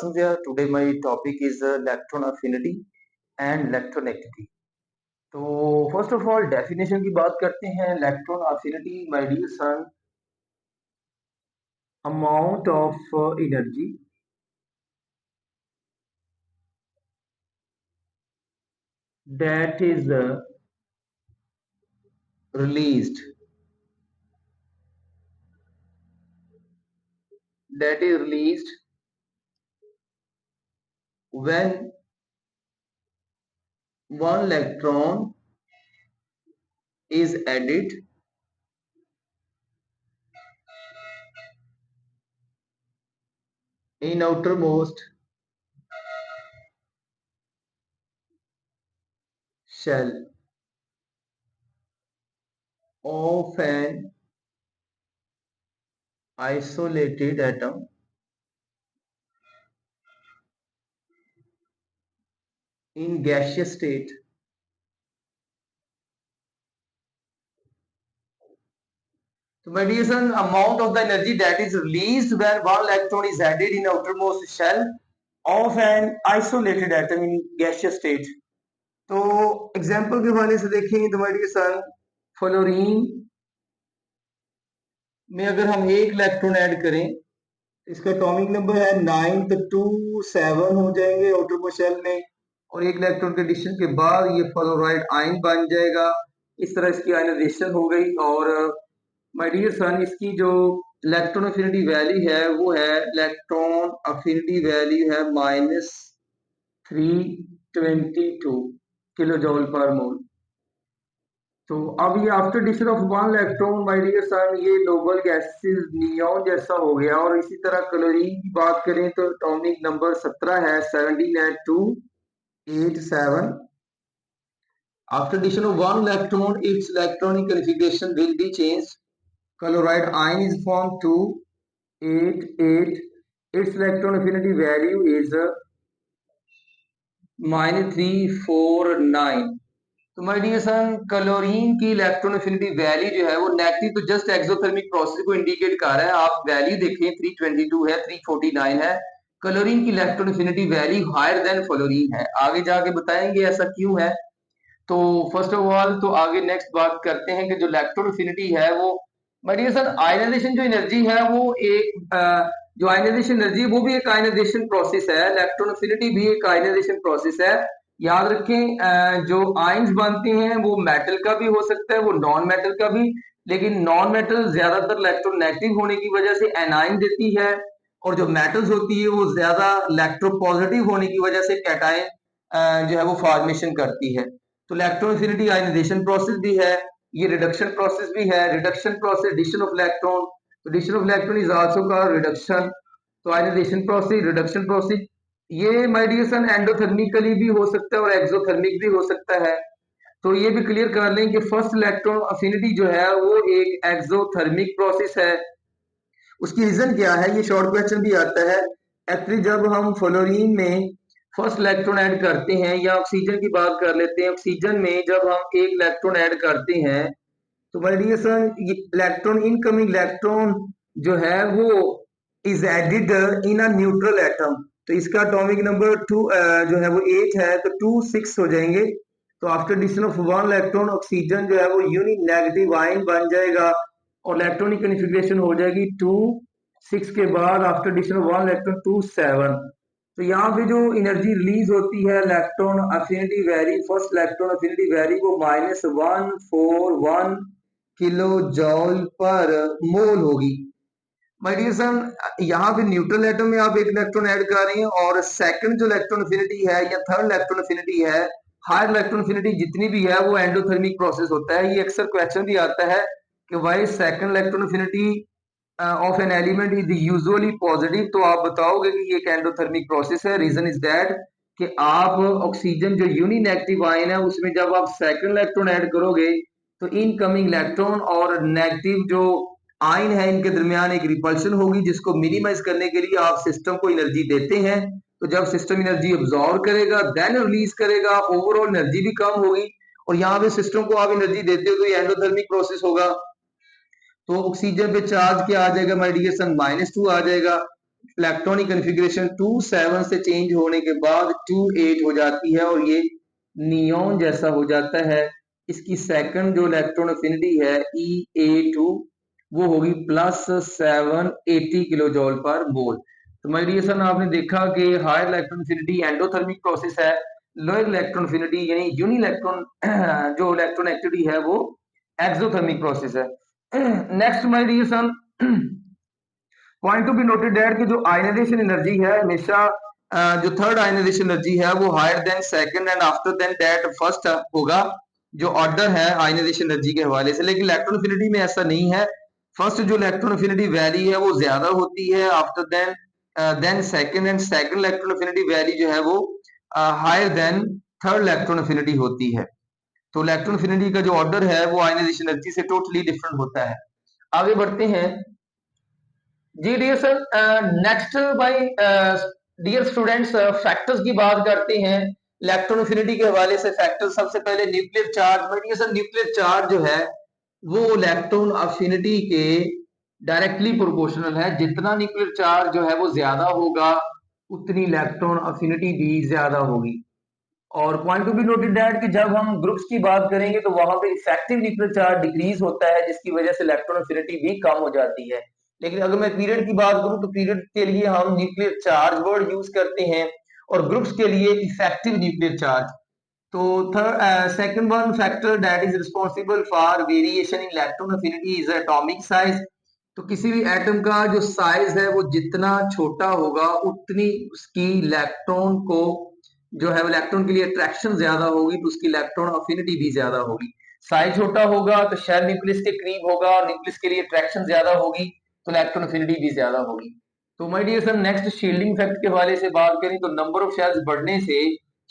Prasanth here. Today my topic is electron affinity and electronegativity. तो first of all definition की बात करते हैं. Electron affinity, my dear son, amount of energy that is released when one electron is added in outermost shell of an isolated atom in gaseous state. So my dear son, amount of the energy that is released when one electron is added in outermost shell of an isolated atom in gaseous state. तो example के हवाले से देखें तो my dear sun, fluorine में अगर हम एक इलेक्ट्रॉन ऐड करें, इसका एटॉमिक नंबर है 9, तो 2 7 हो जाएंगे आउटरमोस्ट शेल में, और एक इलेक्ट्रॉन के एडिशन के बाद ये फ्लोराइड आयन बन जाएगा. इस तरह इसकी आयनाइजेशन हो गई. और माय डियर सन, इसकी जो इलेक्ट्रॉन अफिनिटी वैल्यू है वो है, इलेक्ट्रॉन अफिनिटी वैल्यू है -322 किलो जूल पर मोल. तो अब ये after addition of one electron, my dear son, ये नोबल गैसेस नियॉन जैसा हो गया. और इसी तरह क्लोरीन की बात करें तो एटॉमिक नंबर 17 है, 17 है 287. After addition of one electron, its electronic configuration will be changed. Chloride ion is formed 288. Its electron affinity value is -349. तो माय डियर सन, क्लोरीन की इलेक्ट्रॉन एफिनिटी वैल्यू जो है वो नेगेटिव, तो जस्ट एक्सोथर्मिक प्रोसेस को indicate कर रहा है. आप वैल्यू देखें, 322 है, 349 है. क्लोरीन की electron affinity value higher than fluorine है. आगे जाके बताएंगे ऐसा क्यों है. तो फर्स्ट ऑफ ऑल तो आगे नेक्स्ट बात करते हैं कि जो इलेक्ट्रॉन एफिनिटी है वो, माय डियर सन, आयनाइजेशन जो एनर्जी है वो एक जो आयनाइजेशन एनर्जी वो भी एक आयनाइजेशन प्रोसेस है. इलेक्ट्रॉन एफिनिटी भी एक आयनाइजेशन प्रोसेस है. याद रखें, जो आयंस बनते हैं वो मेटल का भी हो सकता है, वो नॉन मेटल का भी, लेकिन नॉन मेटल ज्यादातर इलेक्ट्रोनेगेटिव होने की वजह से एनाइन देती है, और जो मेटल्स होती है वो ज्यादा इलेक्ट्रोपॉजिटिव होने की वजह से कैटायन जो है वो फॉर्मेशन करती है. तो इलेक्ट्रॉन एफिनिटी आयनाइजेशन प्रोसेस भी है, ये रिडक्शन प्रोसेस भी है. Reduction process, addition of electron, तो addition of electron is also called reduction. तो आयनाइजेशन प्रोसेस, रिडक्शन प्रोसेस, ये माय डियर सन एंडोथर्मिकली भी हो सकता है और एक्सोथर्मिक भी हो सकता है. तो ये भी क्लियर कर लें कि फर्स्ट इलेक्ट्रॉन अफिनिटी जो है वो एक एक्सोथर्मिक प्रोसेस है. उसकी रीजन क्या है, ये शॉर्ट क्वेश्चन भी आता है. एक्चुअली जब हम फ्लोरीन में फर्स्ट इलेक्ट्रॉन ऐड करते हैं, या ऑक्सीजन की बात कर लेते हैं, ऑक्सीजन में जब हम एक इलेक्ट्रॉन ऐड करते हैं तो my dear son, electron, incoming electron जो है वो is added in a neutral atom. तो इसका एटॉमिक नंबर 2 जो है वो 8 है, तो 2 6 हो जाएंगे. तो after addition of one electron, oxygen जो है वो यूनिट नेगेटिव आयन बन जाएगा और इलेक्ट्रॉनिक कन्फिग्रेशन हो जाएगी 2 6 के बाद after addition of one electron 2 7. तो यहाँ पे जो एनर्जी रिलीज होती है, electron affinity value, first electron affinity value वो -141 किलो जॉल पर मोल होगी. माय डियर सन, यहाँ पे न्यूट्रल एटम में आप एक इलेक्ट्रॉन ऐड कर रहे हैं, और सेकंड जो इलेक्ट्रॉन अफिनिटी है या थर्ड इलेक्ट्रॉन अफिनिटी है, हायर इलेक्ट्रॉन अफिनिटी जितनी भी है वो एंडोथर्मिक प्रोसेस होता है. ये अक्सर क्वेश्चन भी आता है कि why second electron affinity of an element is usually positive. तो आप बताओगे कि ये एक एंडोथर्मिक प्रोसेस है. रीजन इज दैट कि आप ऑक्सीजन जो यूनि नेगेटिव आयन है उसमें जब आप सेकंड इलेक्ट्रॉन ऐड करोगे तो इनकमिंग इलेक्ट्रॉन और नेगेटिव जो आयन है इनके दरमियान एक रिपल्शन होगी, जिसको मिनिमाइज करने के लिए आप सिस्टम को एनर्जी देते हैं. तो जब सिस्टम एनर्जी अब्सॉर्ब करेगा देन रिलीज करेगा, ओवरऑल एनर्जी भी कम होगी. और यहाँ पे सिस्टम को आप एनर्जी देते हो तो ये एंडोथर्मिक प्रोसेस होगा. तो ऑक्सीजन पे चार्ज क्या आ जाएगा माय डियर सन, -2 आ जाएगा. इलेक्ट्रॉनिक कन्फिग्रेशन 2 7 से चेंज होने के बाद 2 8 हो जाती है और ये नियॉन जैसा हो जाता है। इसकी सेकंड जो इलेक्ट्रॉन अफिनिटी है EA2 वो होगी +780 किलो जॉल पर मोल। तो माय डियर सन आपने देखा कि higher electron affinity endothermic process है, लोअर इलेक्ट्रॉन अफिनिटी यानी यूनी इलेक्ट्रॉन जो इलेक्ट्रॉन एक्टिविटी है वो एक्सोथर्मिक प्रोसेस है। Next my dear son point to be noted that कि जो आयनाइजेशन एनर्जी है हमेशा जो थर्ड आयनाइजेशन एनर्जी है वो higher than second and after then that first होगा, जो ऑर्डर है आयनाइजेशन एनर्जी के हवाले से। लेकिन इलेक्ट्रॉन अफिनिटी में ऐसा नहीं है, फर्स्ट जो इलेक्ट्रॉन अफिनिटी वैल्यू है वो ज्यादा होती है after then second, and second electron affinity value जो है वो higher than third electron affinity होती है। तो इलेक्ट्रॉन अफिनिटी का जो ऑर्डर है वो आयनाइजेशन एनर्जी से टोटली डिफरेंट होता है। आगे बढ़ते हैं जी dear sir. Next by dear students factors की बात करते हैं इलेक्ट्रॉन अफिनिटी के हवाले से। फैक्टर्स सबसे पहले nuclear charge. Dear sir nuclear charge जो है वो इलेक्ट्रॉन अफिनिटी के डायरेक्टली प्रोपोर्शनल है। जितना न्यूक्लियर चार्ज जो है वो ज्यादा होगा उतनी इलेक्ट्रॉन अफिनिटी भी ज्यादा होगी। और point to be noted that कि जब हम ग्रुप्स की बात करेंगे तो वहां पे इफेक्टिव न्यूक्लियर चार्ज डिक्रीज होता है, जिसकी वजह से इलेक्ट्रॉन अफिनिटी भी कम हो जाती है। लेकिन अगर मैं पीरियड की बात करूं तो पीरियड के लिए हम न्यूक्लियर चार्ज वर्ड यूज करते हैं और ग्रुप्स के लिए इफेक्टिव न्यूक्लियर चार्ज। तो second one factor that is responsible for variation in electron affinity is atomic size. तो किसी भी एटम का जो साइज है वो जितना छोटा होगा उतनी उसकी इलेक्ट्रॉन को जो है इलेक्ट्रॉन के लिए अट्रैक्शन ज्यादा होगी, तो उसकी इलेक्ट्रॉन अफिनिटी भी ज्यादा होगी। साइज छोटा होगा तो शेल न्यूक्लियस के करीब होगा, न्यूक्लियस के लिए अट्रैक्शन ज्यादा होगी तो इलेक्ट्रॉन अफिनिटी भी ज्यादा होगी। तो my dear sir next shielding fact के हवाले से बात करें तो नंबर ऑफ शेल्स बढ़ने से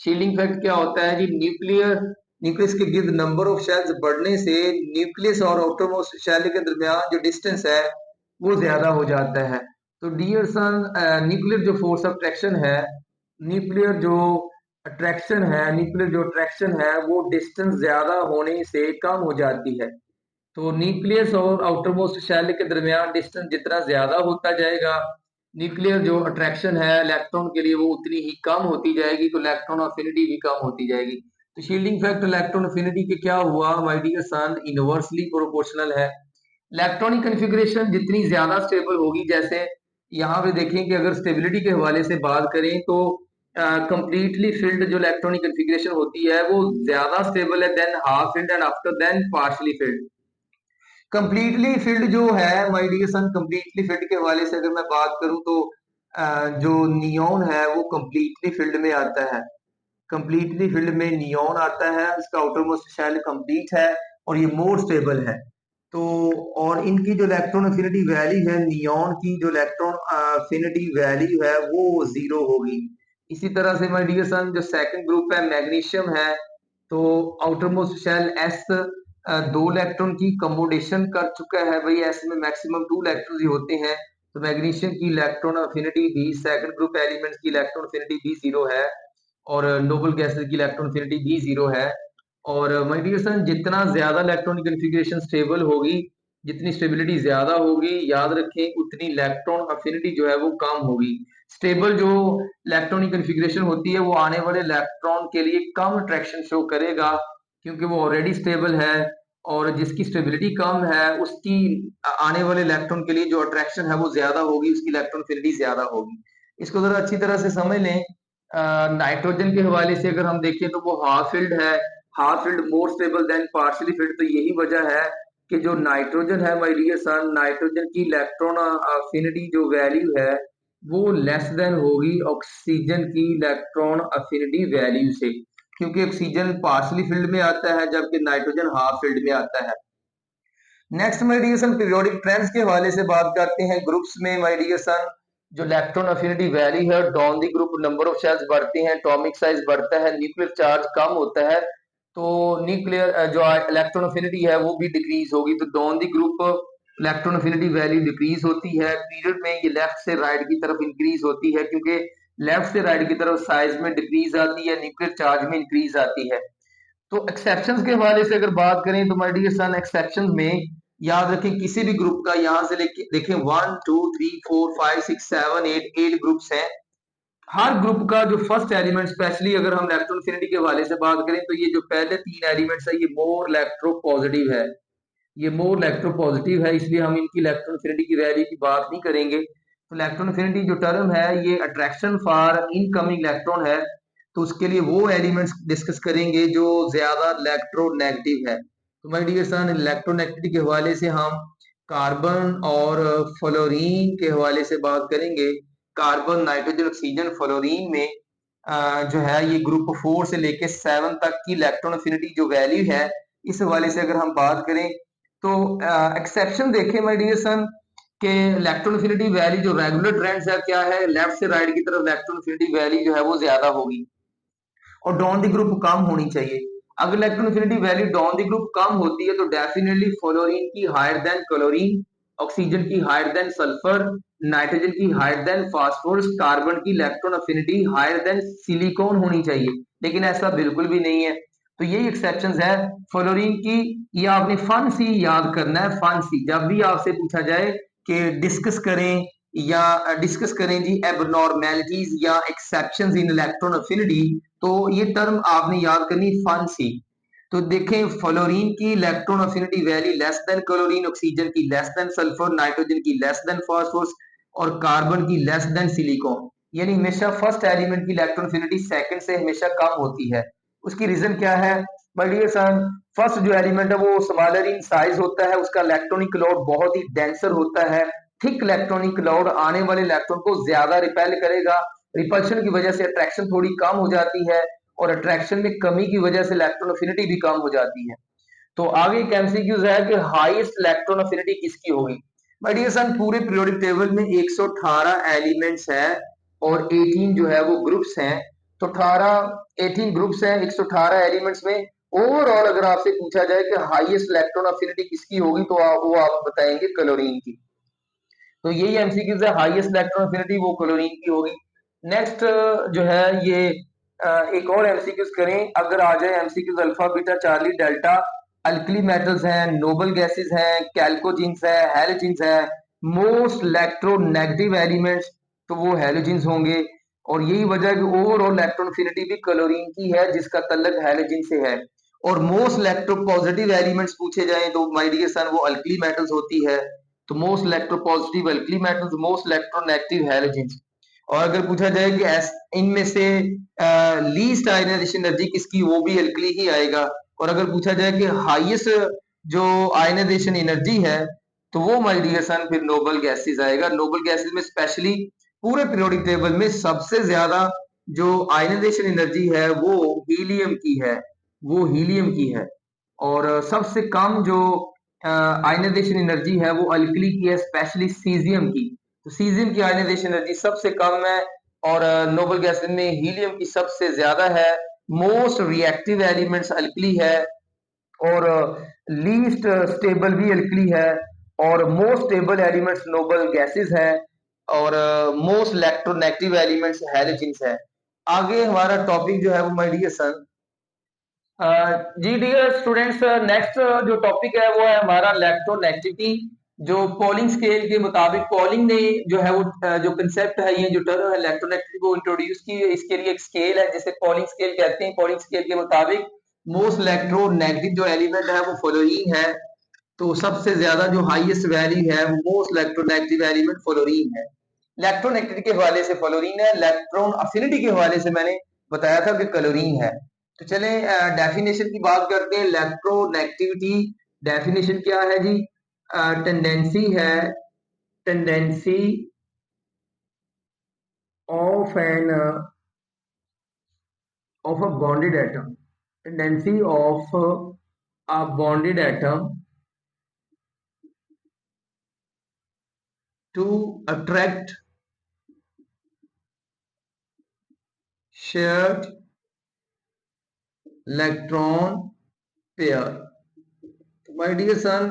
शील्डिंग फैक्ट क्या होता है जी, न्यूक्लियस के गिर्द नंबर ऑफ शेल्स बढ़ने से न्यूक्लियस और आउटरमोस्ट शेल के दरमियान जो डिस्टेंस है वो ज्यादा हो जाता है। तो डियर सन न्यूक्लियर जो फोर्स ऑफ अट्रैक्शन है, न्यूक्लियर जो अट्रैक्शन है वो डिस्टेंस ज्यादा होने से कम हो जाती है। तो न्यूक्लियस और आउटरमोस्ट शेल के दरमियान डिस्टेंस जितना ज्यादा होता जाएगा न्यूक्लियर जो अट्रैक्शन है इलेक्ट्रॉन के लिए वो उतनी ही कम होती जाएगी, तो इलेक्ट्रॉन अफिनिटी भी कम होती जाएगी। तो शील्डिंग फैक्टर इलेक्ट्रॉन अफिनिटी के क्या हुआ my dear son, inversely proportional है। इलेक्ट्रॉनिक कन्फिग्रेशन जितनी ज्यादा स्टेबल होगी, जैसे यहाँ पे देखें कि अगर स्टेबिलिटी के हवाले से बात करें तो कंप्लीटली फिल्ड जो इलेक्ट्रॉनिक कन्फिग्रेशन होती है वो ज्यादा स्टेबल है than half filled and after then partially filled. Completely filled जो है my dear son, completely filled के हवाले से अगर मैं बात करूं तो जो नियॉन है वो कंप्लीटली फिल्ड में आता है। कंप्लीटली फिल्ड में नियॉन आता है, इसका आउटर मोस्ट शेल कंप्लीट है और ये मोर स्टेबल है। तो और इनकी जो इलेक्ट्रॉन अफिनिटी वैल्यू है नियॉन की, जो इलेक्ट्रॉन अफिनिटी वैल्यू है वो 0 होगी। इसी तरह से माय डियर सन जो सेकंड ग्रुप है मैग्नीशियम है, तो outer most shell s 2 electron की कमोडेशन कर चुका है भाई, एस में मैक्सिमम 2 इलेक्ट्रॉन ही होते हैं। तो मैग्नीशियम की इलेक्ट्रॉन अफिनिटी भी सेकंड ग्रुप एलिमेंट्स की इलेक्ट्रॉन अफिनिटी भी 0 है और नोबल गैसेस की इलेक्ट्रॉन अफिनिटी भी 0 है। और माय डियर सन जितना ज्यादा इलेक्ट्रॉनिक कन्फिग्रेशन स्टेबल होगी, जितनी स्टेबिलिटी ज्यादा होगी, याद रखें उतनी इलेक्ट्रॉन अफिनिटी जो है वो कम होगी। स्टेबल जो इलेक्ट्रॉनिक कन्फिग्रेशन होती है वो आने वाले इलेक्ट्रॉन के लिए कम अट्रैक्शन शो करेगा क्योंकि वो ऑलरेडी स्टेबल है, और जिसकी स्टेबिलिटी कम है उसकी आने वाले इलेक्ट्रॉन के लिए जो अट्रैक्शन है वो ज्यादा होगी, उसकी इलेक्ट्रॉन अफिनिटी ज्यादा होगी। इसको जरा अच्छी तरह से समझ लें। नाइट्रोजन के हवाले से अगर हम देखें तो वो हाफ फिल्ड है, half filled more stable then partially field. तो यही वजह है कि जो नाइट्रोजन है माय डियर सन, नाइट्रोजन की इलेक्ट्रॉन अफिनिटी जो वैल्यू है वो लेस देन होगी ऑक्सीजन की इलेक्ट्रॉन अफिनिटी वैल्यू से, क्योंकि ऑक्सीजन पार्शियली फील्ड में आता है जबकि नाइट्रोजन हाफ फील्ड में आता है। Next my dear son periodic trends के हवाले से बात करते हैं। ग्रुप्स में माय डियर सन जो इलेक्ट्रॉन अफिनिटी वैल्यू है down the group number of shells बढ़ते हैं, एटॉमिक साइज बढ़ता है, न्यूक्लियर चार्ज कम होता है, तो न्यूक्लियर जो इलेक्ट्रॉन अफिनिटी है वो भी डिक्रीज होगी। तो down the group electron affinity value decrease होती है, पीरियड में ये लेफ्ट से राइट की तरफ इंक्रीज होती है क्योंकि लेफ्ट से राइट की तरफ साइज में डिक्रीज आती है, न्यूक्लियर चार्ज में इंक्रीज आती है। तो एक्सेप्शंस के हवाले से अगर बात करें तो माय डियर सन एक्सेप्शंस में याद रखें किसी भी ग्रुप का यहां से लेके देखें 1 2 3 4 5 6 7 8 ग्रुप्स हैं। हर ग्रुप का जो फर्स्ट एलिमेंट, स्पेशली अगर हम इलेक्ट्रोनफिनिटी के हवाले से बात करें तो ये जो पहले 3 एलिमेंट्स है ये मोर इलेक्ट्रोपॉजिटिव है, ये मोर इलेक्ट्रोपॉजिटिव है, इसलिए हम इनकी इलेक्ट्रोनफिनिटी की वैल्यू की बात नहीं करेंगे। तो इलेक्ट्रोनफिनिटी जो टर्म है ये अट्रैक्शन फॉर इनकमिंग इलेक्ट्रॉन है, तो उसके लिए वो एलिमेंट्स डिस्कस करेंगे जो ज्यादा इलेक्ट्रोनेगेटिव है। तो माय डियर सन, इलेक्ट्रोनेगेटिविटी के हवाले से हम कार्बन और फ्लोरीन के हवाले से बात करेंगे। कार्बन, नाइट्रोजन, ऑक्सीजन, फ्लोरीन में जो है ये ग्रुप 4 से लेके 7 तक की इलेक्ट्रॉन अफिनिटी जो वैल्यू है, इस हवाले से अगर हम बात करें तो एक्सेप्शन देखें माय डियर सन कि इलेक्ट्रॉन अफिनिटी वैल्यू जो रेगुलर ट्रेंड्स है क्या है, लेफ्ट से राइट की तरफ इलेक्ट्रॉन अफिनिटी वैल्यू जो है वो ज्यादा होगी और डाउन द ग्रुप कम होनी चाहिए। अगर electron affinity value down the group कम होती है तो डेफिनेटली फ्लोरीन की हायर देन क्लोरीन, ऑक्सीजन की हायर देन सल्फर, नाइट्रोजन की हायर देन फास्फोरस, कार्बन की electron affinity higher than silicon होनी चाहिए, लेकिन ऐसा बिल्कुल भी नहीं है। तो यही एक्सेप्शंस है फ्लोरीन की। ये आपने फन सी याद करना है, फन सी, जब भी आपसे पूछा जाए कि डिस्कस करें या डिस्कस करें जी एबनॉर्मेलिटीज या एक्सेप्शंस इन इलेक्ट्रॉन अफिनिटी, तो ये टर्म आपने याद करनी फन सी। तो देखें फ्लोरीन की electron affinity value less than chlorine, oxygen की लेस देन सल्फर, नाइट्रोजन की लेस देन फास्फोरस और कार्बन की लेस देन सिलिकॉन, यानी हमेशा फर्स्ट एलिमेंट की इलेक्ट्रॉन अफिनिटी सेकंड से हमेशा कम होती है। उसकी रीजन क्या है माय डियर सन? फर्स्ट जो एलिमेंट है वो स्मॉलर इन साइज होता है, उसका इलेक्ट्रॉनिक लोड बहुत ही डेंसर होता है, थिक इलेक्ट्रॉनिक लोड आने वाले इलेक्ट्रॉन को ज्यादा रिपेल करेगा, रिपल्शन की वजह से अट्रैक्शन थोड़ी कम हो जाती है और अट्रैक्शन में कमी की वजह से इलेक्ट्रॉन अफिनिटी भी कम हो जाती है। तो आगे एक एमसीक्यूज है कि हाईएस्ट इलेक्ट्रॉन अफिनिटी किसकी होगी। माय डियर सन, पूरे पीरियोडिक टेबल में 118 एलिमेंट्स हैं और 18 जो है वो ग्रुप्स हैं। तो 18 ग्रुप्स हैं 118 एलिमेंट्स में। ओवरऑल अगर आपसे पूछा जाए कि हाईएस्ट इलेक्ट्रॉन अफिनिटी किसकी होगी तो वो आप बताएंगे क्लोरीन की। तो यही एमसीक्यूज है, हाईएस्ट इलेक्ट्रॉन अफिनिटी वो क्लोरीन की होगी। नेक्स्ट जो है ये एक और एमसीक्यूज करें, अगर आ जाए MCQs alpha beta Charlie delta, alkali metals हैं, नोबल गैसेस हैं, कैल्कोजिन्स है, हैलोजिन्स है, मोस्ट इलेक्ट्रोनेगेटिव एलिमेंट्स तो वो हैलोजिन्स होंगे। और यही वजह है कि ओवरऑल इलेक्ट्रॉन अफिनिटी भी क्लोरीन की है जिसका तल्लक हैलोजिन से है। और मोस्ट इलेक्ट्रोपॉजिटिव एलिमेंट्स पूछे जाए तो माय डियर सन वो अल्कली मेटल्स होती है। तो most electropositive alkali metals, most electronegative halogens. और अगर पूछा जाए कि इनमें से लीस्ट आयनाइजेशन एनर्जी किसकी, वो भी अल्कली ही आएगा। और अगर पूछा जाए कि हाईएस्ट जो आयनाइजेशन एनर्जी है तो वो माय डियर सन फिर नोबल गैसेस आएगा। नोबल गैसेस में स्पेशली पूरे पीरियोडिक टेबल में सबसे ज्यादा जो आयनाइजेशन एनर्जी है वो हीलियम की है, वो हीलियम की है। और सबसे कम जो आयनाइजेशन एनर्जी है वो अल्कली की है, स्पेशली सीजियम की। तो सीजियम की आयनाइजेशन एनर्जी सबसे कम है और नोबल गैसेस में हीलियम की सबसे ज्यादा है। मोस्ट रिएक्टिव एलिमेंट्स अल्कली है और लीस्ट स्टेबल भी अल्कली है और most stable elements noble gases है और मोस्ट इलेक्ट्रोनेगेटिव एलिमेंट्स हैलोजेंस है। आगे हमारा टॉपिक जो है वो माय डियर सन, जी डियर स्टूडेंट्स, नेक्स्ट जो टॉपिक है वो है हमारा इलेक्ट्रोनेगेटिविटी। जो पॉलिंग स्केल के मुताबिक पॉलिंग ने जो है वो जो कंसेप्ट है, ये जो टर्म है इलेक्ट्रोनेगेटिविटी को इंट्रोड्यूस की है। इसके लिए एक स्केल है जिसे पॉलिंग स्केल कहते हैं। पॉलिंग स्केल के मुताबिक मोस्ट इलेक्ट्रोनेगेटिव जो एलिमेंट है वो फ्लोरीन है। तो सबसे ज्यादा जो हाईएस्ट वैल्यू है वो मोस्ट इलेक्ट्रोनेगेटिव एलिमेंट फ्लोरीन है। इलेक्ट्रोनेगेटिविटी के हवाले से फ्लोरीन है, इलेक्ट्रॉन अफिनिटी के हवाले से मैंने बताया था कि क्लोरीन है। तो चलें डेफिनेशन की बात करते हैं। इलेक्ट्रोनेगेटिविटी डेफिनेशन क्या है जी? टेंडेंसी है, tendency of an of a bonded atom, tendency of a bonded atom to attract shared electron pair. My dear son,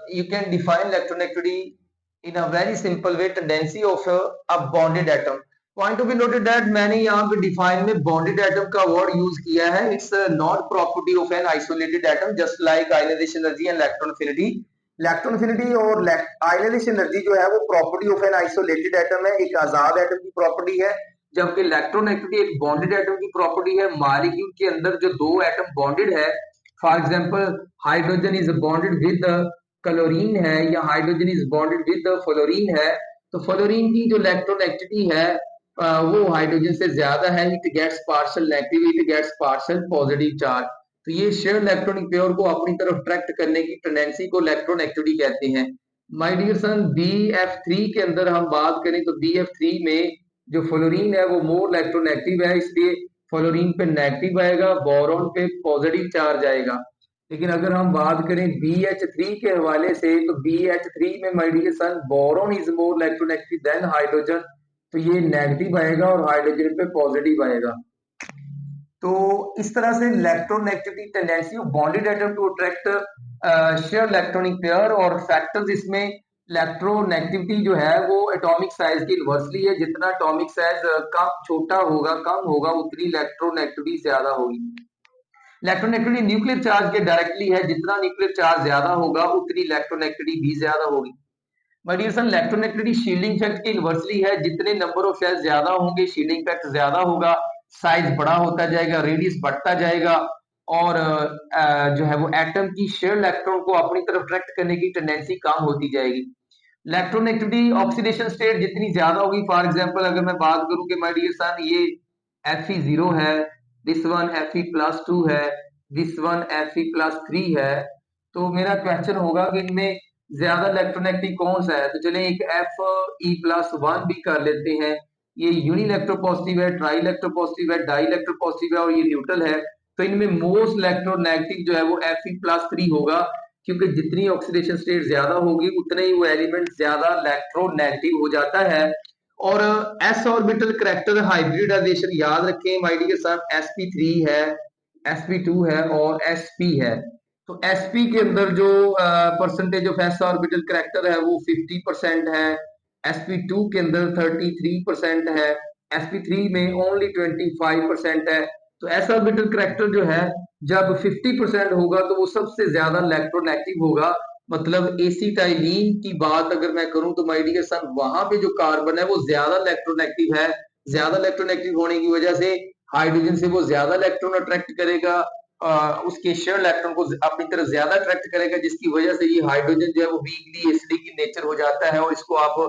you can define electronegativity in a very simple way, tendency of a bonded atom. Point to be noted that मैंने यहाँ पे define में bonded atom का word use किया है। It's not property of an isolated atom just like ionization energy and electron affinity. Electron affinity और ionization energy जो है वो property of an isolated atom है, एक आजाद एटम की प्रॉपर्टी है, जबकि इलेक्ट्रोनेगेटिविटी एक बॉन्डेड एटम की प्रॉपर्टी है। मॉलिक्यूल के अंदर जो दो एटम बॉन्डेड है, for example hydrogen is bonded with chlorine है या hydrogen is bonded with fluorine है, तो फ्लोरीन की जो इलेक्ट्रोनेगेटिविटी है वो हाइड्रोजन से ज्यादा है। It gets partial negative, it gets partial positive charge. तो ये शेयर इलेक्ट्रॉनिक पेयर को अपनी तरफ अट्रैक्ट करने की टेंडेंसी को इलेक्ट्रोनेगेटिविटी कहते हैं। माय डियर सन, BF3 के अंदर हम बात करें तो BF3 में जो फ्लोरीन है वो मोर इलेक्ट्रोनेगेटिव है, इसलिए फ्लोरीन पे नेगेटिव आएगा, बोरॉन पे पॉजिटिव चार्ज आएगा। लेकिन अगर हम बात करें BH3 के हवाले से तो BH3 में my dear son boron is more electronegative than hydrogen, तो ये नेगेटिव आएगा और हाइड्रोजन पे पॉजिटिव आएगा। तो इस तरह से electronegativity tendency of bonded atom to attract share electronic pair, और फैक्टर्स इसमें इलेक्ट्रोनेगेटिविटी जो है वो एटॉमिक साइज की इन्वर्सली है। जितना एटॉमिक साइज कम छोटा होगा, कम होगा, उतनी इलेक्ट्रोनेगेटिविटी ज्यादा होगी। इलेक्ट्रोनेगेटिविटी न्यूक्लियर चार्ज के डायरेक्टली है, जितना न्यूक्लियर चार्ज ज्यादा होगा उतनी इलेक्ट्रोनेगेटिविटी भी ज्यादा होगी। My dear son, electronegativity shielding effect की इन्वर्सली है, जितने नंबर ऑफ शेल्स ज्यादा होंगे शील्डिंग इफेक्ट ज्यादा होगा, साइज बड़ा होता जाएगा, रेडियस बढ़ता जाएगा, और जो है वो एटम की शेयर इलेक्ट्रॉन को अपनी तरफ अट्रैक्ट करने की टेंडेंसी कम होती जाएगी। इलेक्ट्रोनेगेटिविटी ऑक्सीडेशन स्टेट जितनी ज्यादा होगी, फॉर एग्जांपल अगर मैं बात करूं कि माय डियर सन ये Fe0 है, दिस वन Fe+2 है, दिस वन Fe+3 है, तो मेरा क्वेश्चन होगा कि इनमें ज्यादा इलेक्ट्रोनेगेटिव कौन सा है। तो चलें एक Fe+1 भी कर लेते हैं। ये यूनि इलेक्ट्रोपॉजिटिव है, ट्राई इलेक्ट्रोपॉजिटिव है, डाई इलेक्ट्रोपॉजिटिव है और ये न्यूट्रल है। तो इनमें मोस्ट इलेक्ट्रोनेगेटिव जो है वो Fe+3 होगा, क्योंकि जितनी ऑक्सीडेशन स्टेट ज्यादा होगी उतने ही वो एलिमेंट ज्यादा इलेक्ट्रोनेगेटिव हो जाता है। और s ऑर्बिटल करैक्टर हाइब्रिडाइजेशन याद रखें माय डियर सन, sp3 है, sp2 है और sp है। तो sp के अंदर जो percentage of s orbital character है वो 50% है, sp2 के अंदर 33% है, sp3 में ओनली 25% है। तो s ऑर्बिटल करैक्टर जो है जब 50% होगा तो वो सबसे ज्यादा इलेक्ट्रोनेगेटिव होगा। मतलब एसिटाइलीन की बात अगर मैं करूं तो माय डियर सन वहां पे जो कार्बन है वो ज्यादा इलेक्ट्रोनेगेटिव है। ज्यादा इलेक्ट्रोनेगेटिव होने की वजह से हाइड्रोजन से वो ज्यादा इलेक्ट्रॉन अट्रैक्ट करेगा, उसके शेयर इलेक्ट्रॉन को अपनी तरफ ज्यादा अट्रैक्ट करेगा, जिसकी वजह से ये हाइड्रोजन जो है वो वीकली एसिडिक की नेचर हो जाता है और इसको आप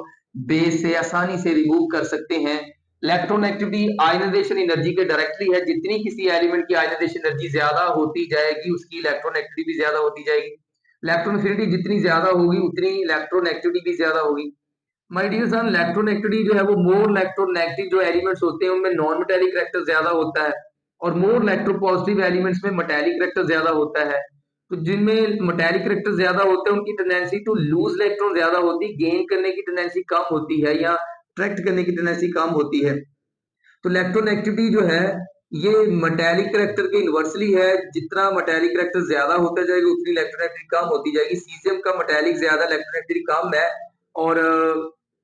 बेस से आसानी से रिमूव कर सकते हैं। इलेक्ट्रोनेगेटिविटी आयनाइजेशन एनर्जी के डायरेक्टली है, जितनी किसी एलिमेंट की आयनाइजेशन एनर्जी ज्यादा होती जाएगी उसकी इलेक्ट्रोनेगेटिविटी भी ज्यादा होती जाएगी। इलेक्ट्रॉन अफिनिटी जितनी ज्यादा होगी उतनी इलेक्ट्रोनेगेटिविटी भी ज्यादा होगी। माय डियर सन, इलेक्ट्रोनेगेटिविटी जो है वो मोर इलेक्ट्रोनेगेटिव जो एलिमेंट्स होते हैं उनमें नॉन मेटेलिक करैक्टर ज्यादा होता है, और मोर इलेक्ट्रोपॉजिटिव एलिमेंट्स में मेटेलिक करैक्टर ज्यादा होता है। तो जिनमें मेटेलिक करैक्टर ज्यादा होते हैं उनकी टेंडेंसी टू लूज इलेक्ट्रॉन ज्यादा होती है, गेन करने की टेंडेंसी कम होती है या अट्रैक्ट करने की टेंडेंसी कम होती है। तो इलेक्ट्रोनेगेटिविटी जो है ये मेटेलिक करैक्टर के इन्वर्सली है, जितना मेटेलिक करैक्टर ज्यादा होता जाएगा उतनी इलेक्ट्रोनेगेटिविटी कम होती जाएगी। सीजियम का मेटेलिक ज्यादा इलेक्ट्रोनेगेटिविटी कम है। और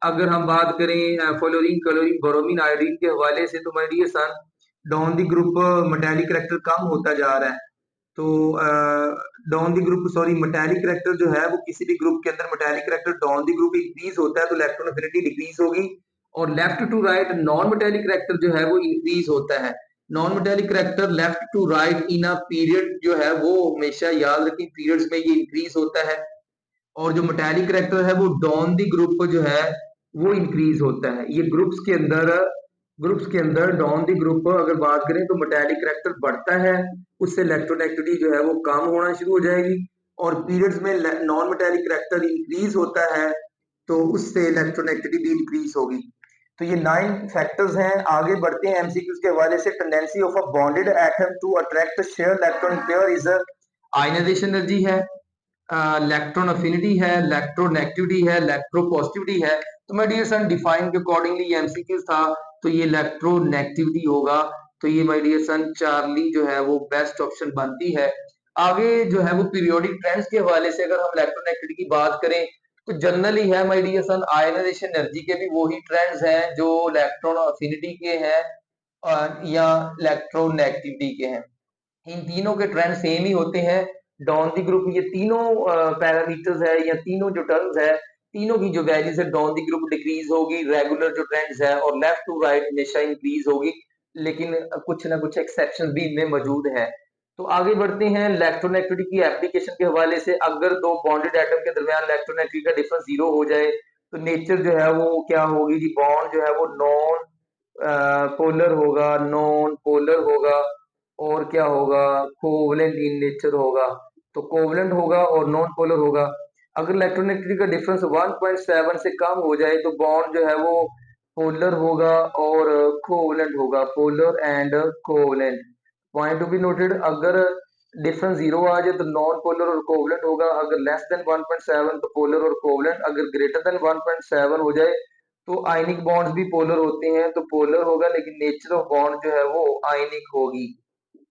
अगर हम बात करें फ्लोरीन, क्लोरीन, ब्रोमीन, आयोडीन के हवाले से तो my dear son down the group metallic character कम होता जा रहा है। तो down the group sorry metallic character जो है वो किसी भी ग्रुप के अंदर metallic character down the group increase होता है तो इलेक्ट्रॉन अफिनिटी डिक्रीज होगी, और left to right non metallic character जो है वो इंक्रीज होता है। Non metallic character left to right in a period जो है वो हमेशा याद रखें पीरियड्स में ये इंक्रीज होता है, और जो मेटेलिक करैक्टर है वो डाउन द ग्रुप जो है वो इंक्रीज होता है। ये ग्रुप्स के अंदर डाउन द ग्रुप अगर बात करें तो मेटेलिक करैक्टर बढ़ता है, उससे इलेक्ट्रोनेगेटिविटी जो है वो कम होना शुरू हो जाएगी, और पीरियड्स में नॉन मेटेलिक करैक्टर इंक्रीज होता है तो उससे इलेक्ट्रोनेगेटिविटी भी इंक्रीज होगी। तो ये 9 फैक्टर्स हैं। आगे बढ़ते हैं एमसीक्यूज के हवाले से। Tendency of a bonded atom to attract share electronic pair is ionization energy है, इलेक्ट्रॉन अफिनिटी है, इलेक्ट्रोनेगेटिविटी है, इलेक्ट्रोपॉजिटिविटी है। तो माय डियर सन डिफाइन के अकॉर्डिंगली एमसीक्यूज था तो ये इलेक्ट्रोनेगेटिविटी होगा। तो ये माय डियर सन चार्ली जो है वो बेस्ट ऑप्शन बनती है। आगे जो है वो पीरियोडिक ट्रेंड्स के हवाले से अगर हम इलेक्ट्रोनेगेटिविटी की बात करें तो जनरली है my dear son, ionization energy के भी वही ट्रेंड्स हैं जो इलेक्ट्रॉन अफिनिटी के हैं या इलेक्ट्रोनेगेटिविटी के हैं। इन तीनों के ट्रेंड सेम ही होते हैं। डाउन द ग्रुप ये तीनों पैरामीटर्स है या तीनों जो टर्म्स है, तीनों की जो वैल्यूज है, डाउन द ग्रुप डिक्रीज होगी, रेगुलर जो ट्रेंड्स है, और लेफ्ट टू राइट हमेशा इंक्रीज होगी। लेकिन कुछ ना कुछ एक्सेप्शन भी इनमें मौजूद है। तो आगे बढ़ते हैं इलेक्ट्रोनेगेटिविटी की एप्लीकेशन के हवाले से। अगर दो बॉन्डेड एटम के दरमियान इलेक्ट्रोनेगेटिविटी का डिफरेंस जीरो हो जाए तो नेचर जो है वो क्या होगी जी, बॉन्ड जो है वो नॉन पोलर होगा, नॉन पोलर होगा, और क्या होगा, कोवलेंट इन नेचर होगा। तो कोवलेंट होगा और नॉन पोलर होगा। अगर इलेक्ट्रोनेगेटिविटी का डिफरेंस 1.7 से कम हो जाए तो बॉन्ड जो है वो पोलर होगा और कोवलेंट होगा, polar and covalent. Point to be noted, अगर डिफरेंस जीरो आ जाए तो नॉन पोलर और कोवलेंट होगा, अगर लेस देन 1.7 तो पोलर और कोवलेंट, अगर ग्रेटर देन 1.7 हो जाए तो आयनिक बॉन्ड्स भी पोलर होते हैं तो पोलर होगा, लेकिन नेचर ऑफ बॉन्ड जो है वो आयनिक होगी।